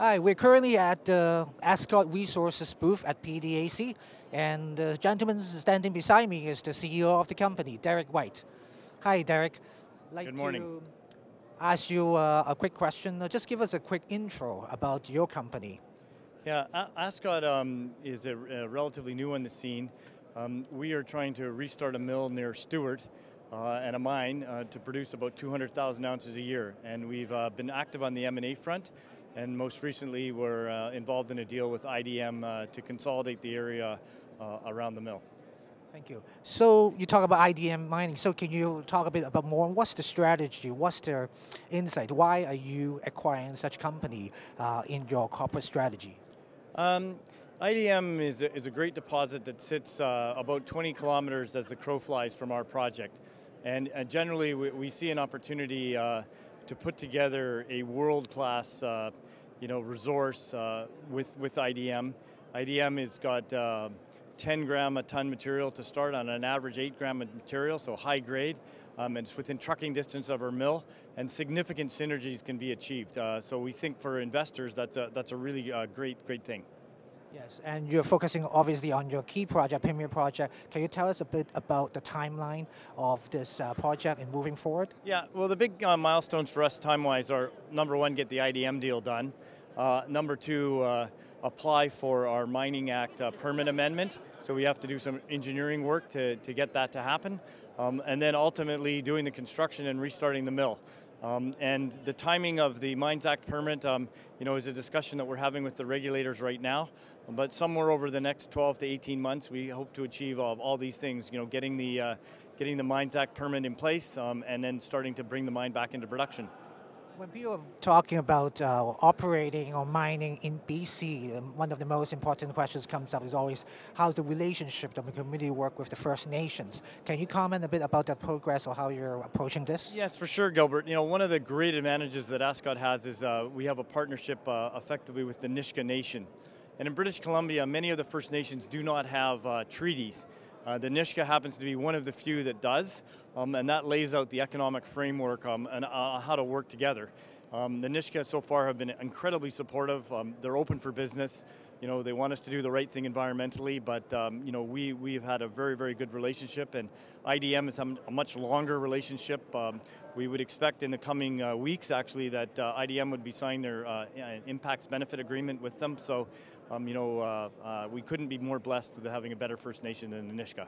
Hi, we're currently at the Ascot Resources booth at PDAC, and the gentleman standing beside me is the CEO of the company, Derek White. Hi, Derek. Good morning. To ask you a quick question. Just give us a quick intro about your company. Yeah, Ascot is a relatively new on the scene. We are trying to restart a mill near Stewart and a mine to produce about 200,000 ounces a year. And we've been active on the M&A front, and most recently we're involved in a deal with IDM to consolidate the area around the mill. Thank you. So you talk about IDM mining. So can you talk a bit about more? What's the strategy? What's their insight? Why are you acquiring such company in your corporate strategy? IDM is a great deposit that sits about 20 kilometers as the crow flies from our project. And generally we see an opportunity to put together a world-class resource with IDM. IDM has got 10 gram a ton material to start on an average 8 gram of material, so high grade. And it's within trucking distance of our mill, and significant synergies can be achieved. So we think for investors that's a really great thing. Yes, and you're focusing obviously on your key project, premier project. Can you tell us a bit about the timeline of this project and moving forward? Yeah, well the big milestones for us time-wise are, number one, get the IDM deal done. Number two, apply for our Mining Act permit amendment. So we have to do some engineering work to get that to happen. And then ultimately doing the construction and restarting the mill. And the timing of the Mines Act permit is a discussion that we're having with the regulators right now. But somewhere over the next 12 to 18 months, we hope to achieve all these things, getting the Mines Act permit in place and then starting to bring the mine back into production. When people are talking about operating or mining in BC, one of the most important questions comes up is always, how's the relationship of the community work with the First Nations? Can you comment a bit about that progress or how you're approaching this? Yes, for sure, Gilbert. One of the great advantages that Ascot has is we have a partnership effectively with the Nisga'a Nation. And in British Columbia, many of the First Nations do not have treaties. The Nisga'a happens to be one of the few that does, and that lays out the economic framework and how to work together. The Nisga'a so far have been incredibly supportive. They're open for business. They want us to do the right thing environmentally, but we've had a very good relationship, and IDM is a much longer relationship. We would expect in the coming weeks, actually, that IDM would be signing their impacts benefit agreement with them. So, we couldn't be more blessed with having a better First Nation than the Nisga'a.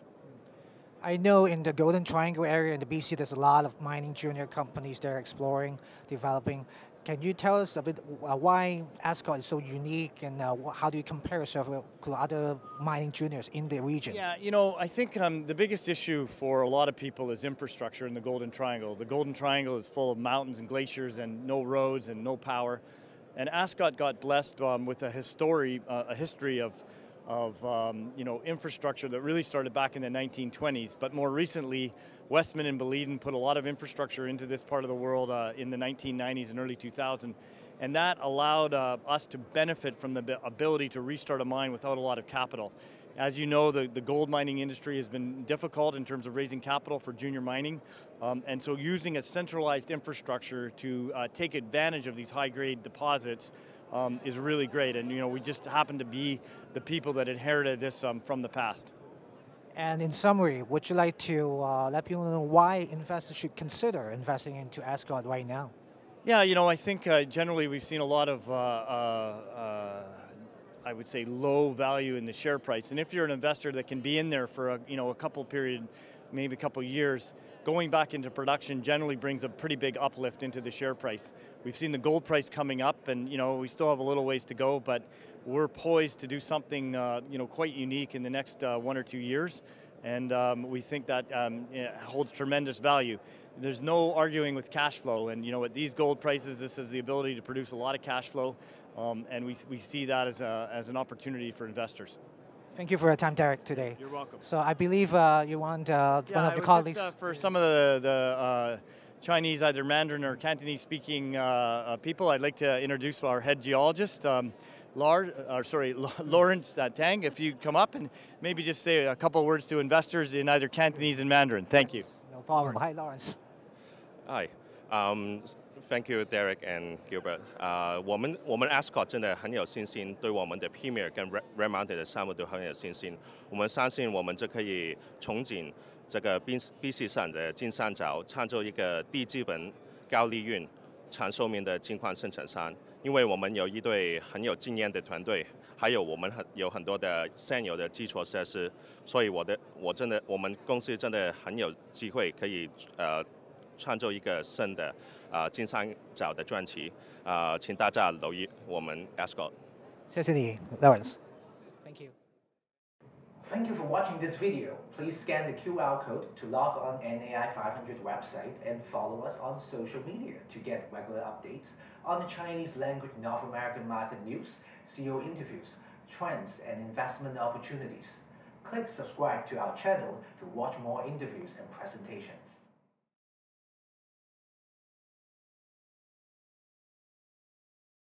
I know in the Golden Triangle area in the BC, there's a lot of mining junior companies they're exploring, developing. Can you tell us a bit why Ascot is so unique, and how do you compare yourself to other mining juniors in the region? Yeah, I think the biggest issue for a lot of people is infrastructure in the Golden Triangle. The Golden Triangle is full of mountains and glaciers and no roads and no power. And Ascot got blessed with a history of infrastructure that really started back in the 1920s. But more recently, Westman and Belieden put a lot of infrastructure into this part of the world in the 1990s and early 2000s. And that allowed us to benefit from the ability to restart a mine without a lot of capital. As you know, the gold mining industry has been difficult in terms of raising capital for junior mining. And so using a centralized infrastructure to take advantage of these high-grade deposits is really great. And we just happen to be the people that inherited this from the past. And in summary, would you like to let people know why investors should consider investing into Ascot right now? Yeah, I think generally we've seen a lot of I would say low value in the share price. And if you're an investor that can be in there for a couple period, maybe a couple years, going back into production generally brings a pretty big uplift into the share price. We've seen the gold price coming up, and we still have a little ways to go, but we're poised to do something quite unique in the next 1 or 2 years. And we think that holds tremendous value. There's no arguing with cash flow, and at these gold prices, this is the ability to produce a lot of cash flow, and we see that as an opportunity for investors. Thank you for your time, Derek, today. You're welcome. So I believe you want one of the colleagues. For some of the Chinese, either Mandarin or Cantonese speaking people, I'd like to introduce our head geologist, Lawrence Tang, if you come up and maybe just say a couple of words to investors in either Cantonese and Mandarin. Thank you. No problem. Hi, Lawrence. Hi. Thank you, Derek and Gilbert. 我们 Ascot 真的很有信心，对我们的 Premier 跟 Red Mountain 的项目都很有信心。我们相信我们就可以重整这个 BC 省的金三角，创造一个低资本、高利润、长寿命的金矿生产商。因为我们有一队很有经验的团队，还有我们有很多的现有的基础设施，所以我们公司真的很有机会可以创造一个新的金三角的传奇，请大家留意我们 Ascot。谢谢你 Lawrence。Thank you. Thank you for watching this video. Please scan the QR code to log on NAI500 website and follow us on social media to get regular updates on the Chinese language North American market news, CEO interviews, trends, and investment opportunities. Click subscribe to our channel to watch more interviews and presentations.